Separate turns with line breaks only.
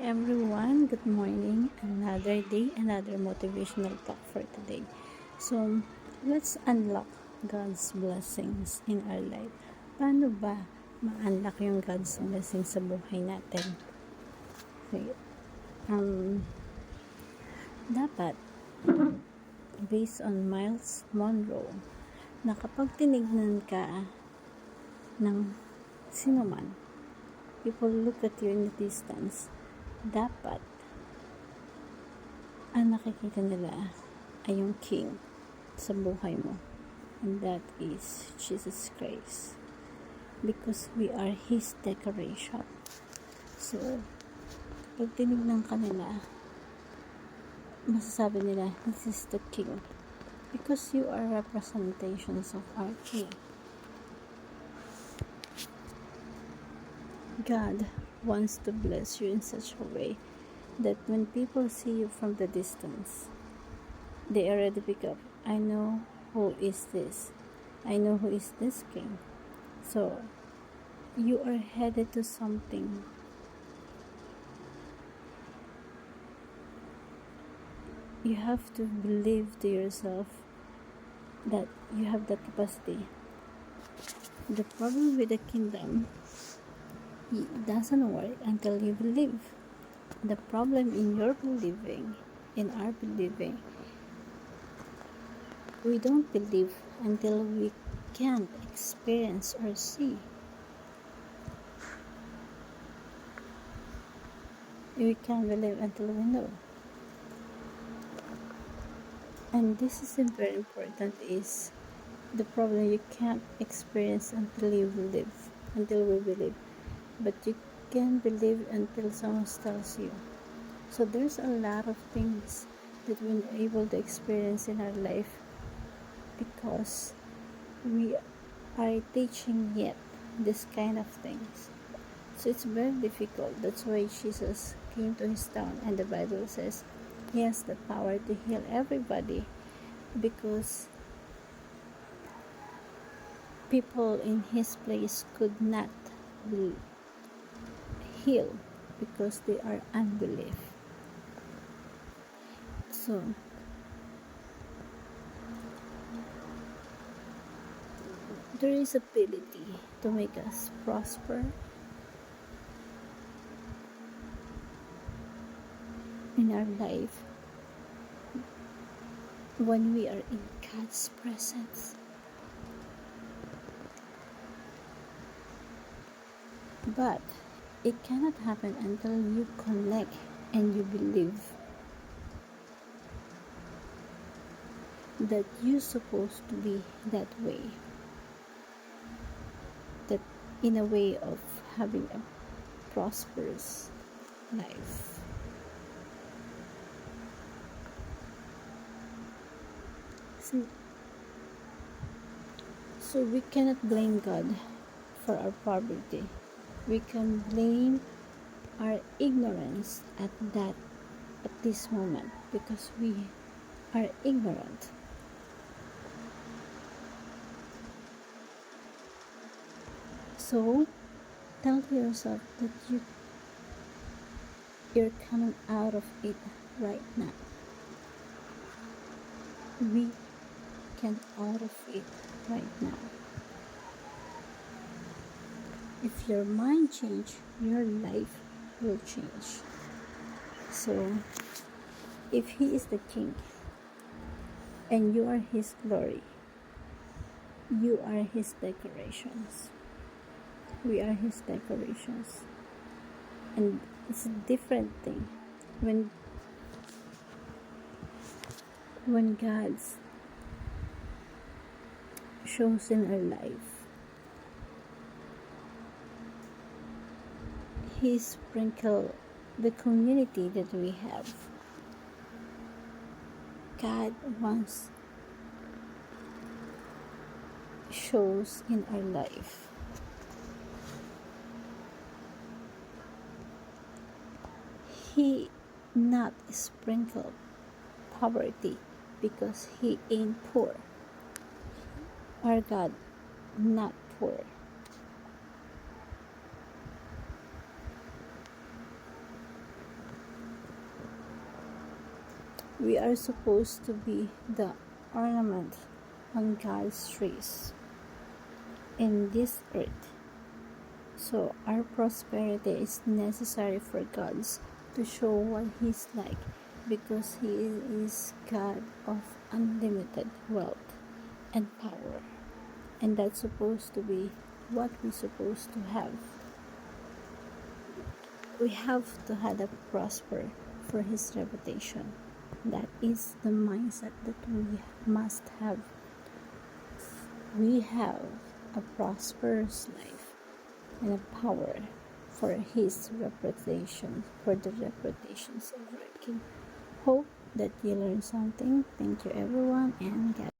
everyone, good morning. Another day, another motivational talk for today. So, let's unlock God's blessings in our life. Paano ba ma-unlock yung God's blessings sa buhay natin? Okay. Dapat, based on Miles Monroe, na kapag tinignan ka ng sinuman, people look at you in the distance, dapat ang nakikita nila ay yung King sa buhay mo, and that is Jesus Christ, because we are His decoration. So pag tinignan ka nila, masasabi nila, this is the King, because you are representations of our King. God wants to bless you in such a way that when people see you from the distance, they already pick up, I know who is this. I know who is this King. So, you are headed to something. You have to believe to yourself that you have that capacity. The problem with the kingdom, it doesn't work until you believe. The problem in your believing, in our believing, we don't believe until we can't experience or see. We can't believe until we know. And this is very important, is the problem you can't experience until you believe, until we believe. But you can believe until someone tells you. So there's a lot of things that we're able to experience in our life because we are teaching yet this kind of things. So it's very difficult. That's why Jesus came to his town, and the Bible says he has the power to heal everybody, because people in his place could not be healed because they are unbelief. So there is ability to make us prosper in our life when we are in God's presence. But it cannot happen until you connect and you believe that you're supposed to be that way, that in a way of having a prosperous life. See, so we cannot blame God for our poverty. We can blame our ignorance at this moment, because we are ignorant. So tell yourself that you're coming out of it right now. We can out of it right now. If your mind change, your life will change. So if he is the King and you are his glory, you are his decorations. We are his decorations. And it's a different thing when God shows in our life. He sprinkle the community that we have. God wants shows in our life. He not sprinkle poverty because he ain't poor. Our God not poor. We are supposed to be the ornament on God's trees in this earth. So our prosperity is necessary for God's to show what He's like, because He is God of unlimited wealth and power. And that's supposed to be what we're supposed to have. We have to have a prosper for His reputation. That is the mindset that we must have. We have a prosperous life and a power for His reputation, for the reputations of our King. Hope that you learned something. Thank you everyone, and God